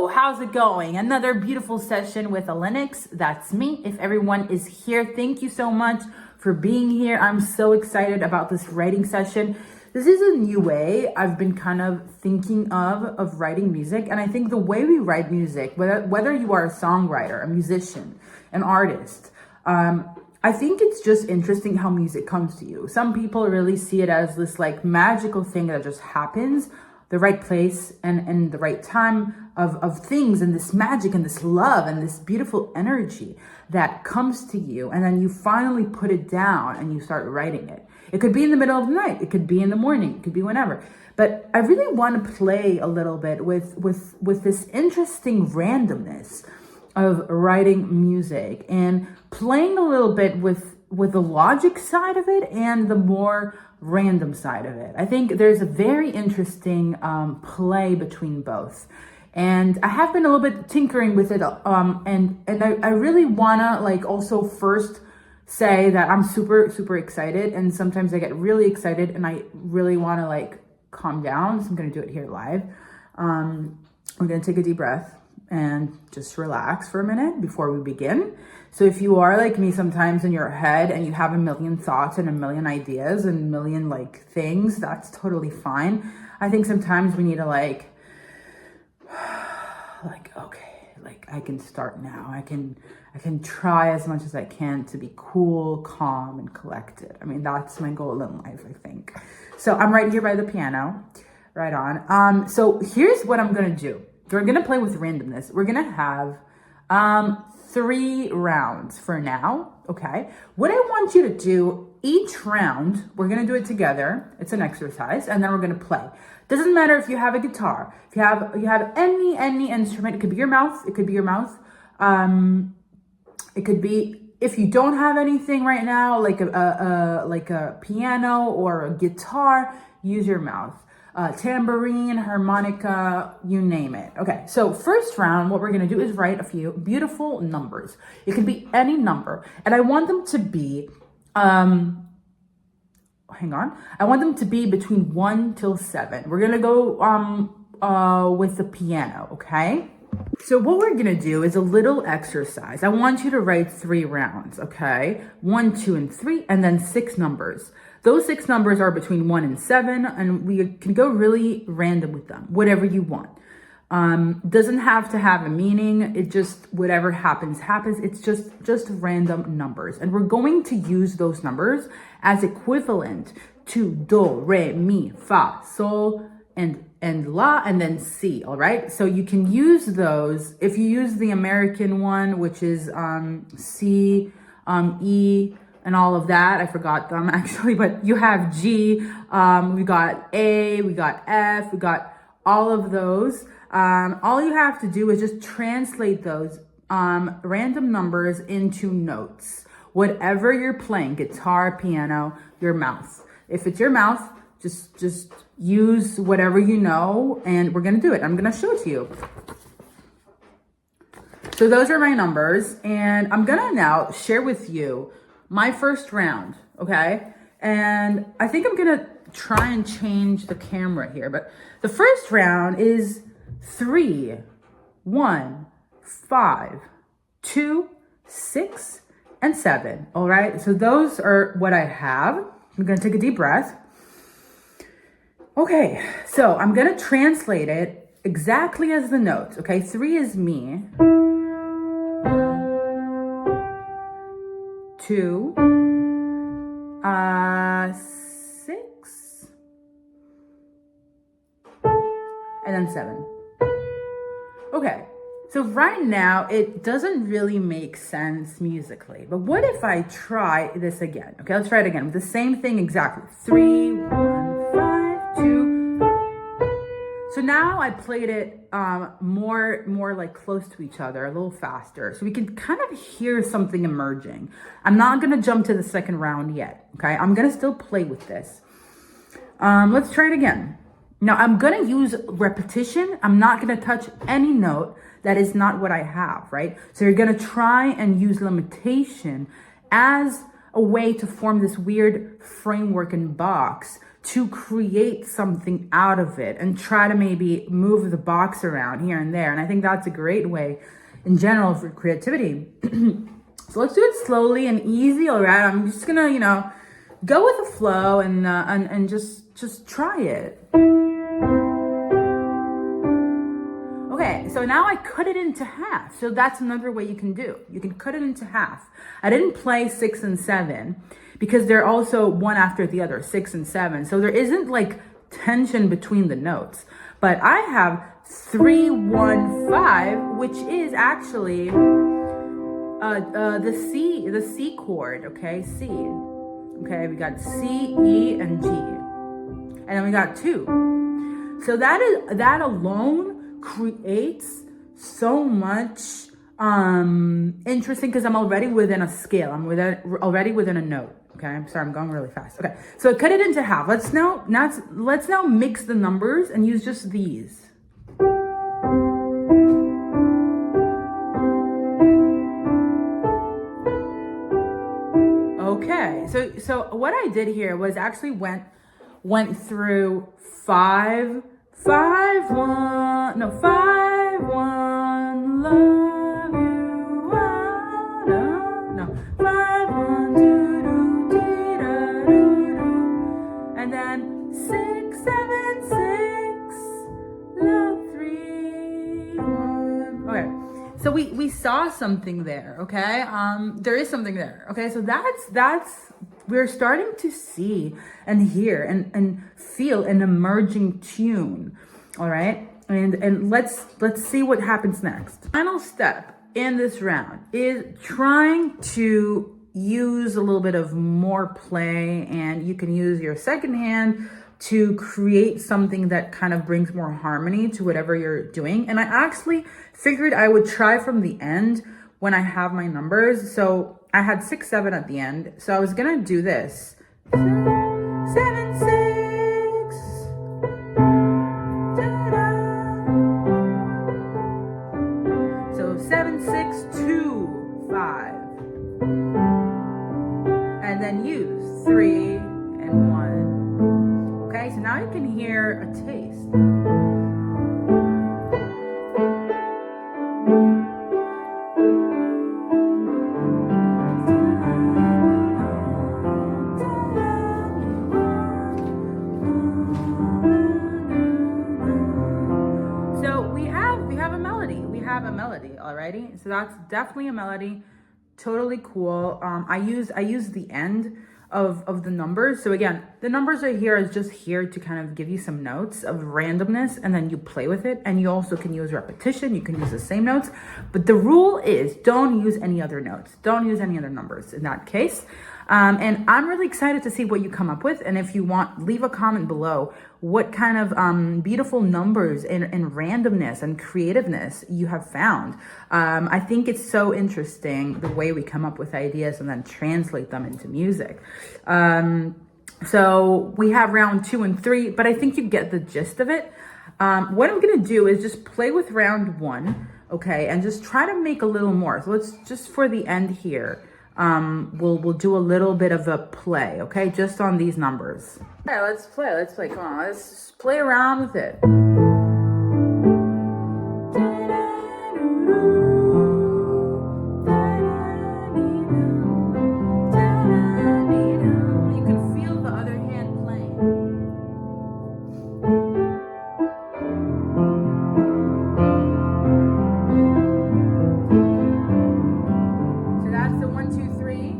How's it going? Another beautiful session with Alinix. That's me. If everyone is here, thank you so much for being here. I'm so excited about this writing session. This is a new way I've been kind of thinking of writing music. And I think the way we write music, whether you are a songwriter, a musician, an artist, I think it's just interesting how music comes to you. Some people really see it as this like magical thing that just happens, the right place and the right time of things, and this magic and this love and this beautiful energy that comes to you. And then you finally put it down and you start writing it. It could be in the middle of the night. It could be in the morning. It could be whenever. But I really want to play a little bit with this interesting randomness of writing music and playing a little bit with the logic side of it and the more random side of it. I think there's a very interesting play between both. And I have been a little bit tinkering with it. And I really wanna like also first say that I'm super, super excited. And sometimes I get really excited and I really wanna like calm down. So I'm gonna do it here live. I'm gonna take a deep breath and just relax for a minute before we begin. So if you are like me sometimes in your head and you have a million thoughts and a million ideas and a million like things, that's totally fine. I think sometimes we need to like, okay, like I can start now. I can try as much as I can to be cool, calm, and collected. I mean, that's my goal in life, I think. So I'm right here by the piano, right on. So here's what I'm gonna do. We're gonna play with randomness. We're gonna have 3 rounds for now, okay? What I want you to do, each round, we're gonna do it together. It's an exercise, and then we're gonna play. Doesn't matter if you have a guitar, if you have any instrument. It could be your mouth. It could be your mouth. It could be, if you don't have anything right now, like a piano or a guitar, use your mouth. Tambourine, harmonica, you name it. Okay, so first round, what we're gonna do is write a few beautiful numbers. It can be any number, and I want them to be, I want them to be between 1 till 7. We're gonna go with the piano, okay? So what we're gonna do is a little exercise. I want you to write 3 rounds, okay? 1, 2, and 3, and then 6 numbers. Those 6 numbers are between 1 and 7, and we can go really random with them, whatever you want. Doesn't have to have a meaning. It just, whatever happens. It's just random numbers. And we're going to use those numbers as equivalent to do, re, mi, fa, sol, and la, and then si, all right? So you can use those. If you use the American one, which is C, E, and all of that. I forgot them actually, but you have G, we got A, we got F, we got all of those. All you have to do is just translate those random numbers into notes. Whatever you're playing, guitar, piano, your mouth. If it's your mouth, just use whatever you know, and we're gonna do it. I'm gonna show it to you. So those are my numbers, and I'm gonna now share with you my first round, okay? And I think I'm gonna try and change the camera here, but the first round is 3, 1, 5, 2, 6, and 7, all right? So those are what I have. I'm gonna take a deep breath. Okay, so I'm gonna translate it exactly as the notes, okay? 3 is me. 2, 6, and then 7. Okay, so right now it doesn't really make sense musically, but what if I try this again? Okay, let's try it again with the same thing exactly. 3, 1, 5, 2. So now I played it more like close to each other, a little faster, so we can kind of hear something emerging. I'm not gonna jump to the second round yet, okay? I'm gonna still play with this. Let's try it again. Now I'm gonna use repetition. I'm not gonna touch any note that is not what I have, right? So you're gonna try and use limitation as a way to form this weird framework and box to create something out of it and try to maybe move the box around here and there. And I think that's a great way in general for creativity. So let's do it slowly and easy, all right? I'm just gonna, go with the flow and just try it. Okay, so now I cut it into half. So that's another way you can do. You can cut it into half. I didn't play 6 and 7 because they're also one after the other, 6 and 7. So there isn't like tension between the notes. But I have 3, 1, 5, which is actually the C chord, okay? C. Okay, we got C, E, and G. And then we got 2. So that alone creates so much interesting because I'm already within a scale. I'm already within a note. Okay, I'm sorry, I'm going really fast. Okay, so cut it into half. Let's now mix the numbers and use just these. Okay, so what I did here was actually went through 5, 5, 1, no, 5, 1, love you, 1, no, 5, 1, 2, do, dee, da, do, do, and then 6, 7, 6, love 3, 1. Okay. So we saw something there, okay? There is something there, okay? So that's we're starting to see and hear and feel an emerging tune, all right? And let's see what happens next. Final step in this round is trying to use a little bit of more play, and you can use your second hand to create something that kind of brings more harmony to whatever you're doing. And I actually figured I would try from the end when I have my numbers. So I had 6, 7 at the end. So I was gonna do this. 7, 6. Da-da. So 7, 6, 2, 5. And then use 3 and 1. Okay, so now you can hear a taste. So we have a melody. We have a melody, alrighty. So that's definitely a melody. Totally cool. I use the end of the numbers. So again, the numbers are here is just here to kind of give you some notes of randomness, and then you play with it. And you also can use repetition. You can use the same notes, but the rule is don't use any other notes. Don't use any other numbers in that case. And I'm really excited to see what you come up with. And if you want, leave a comment below what kind of beautiful numbers and randomness and creativeness you have found. I think it's so interesting the way we come up with ideas and then translate them into music. So we have round 2 and 3, but I think you get the gist of it. What I'm gonna do is just play with round 1, okay, and just try to make a little more. So let's just, for the end here, we'll do a little bit of a play, okay, just on these numbers. Okay, let's play, come on, let's just play around with it. You can feel the other hand playing. So that's the 1, 2, 3.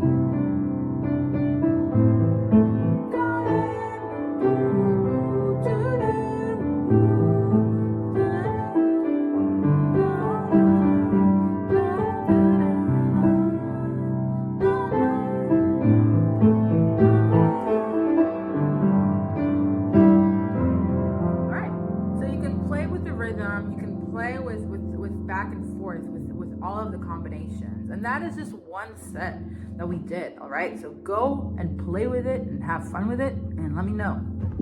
You can play with back and forth with all of the combinations, and that is just one set that we did. All right, so go and play with it and have fun with it and let me know.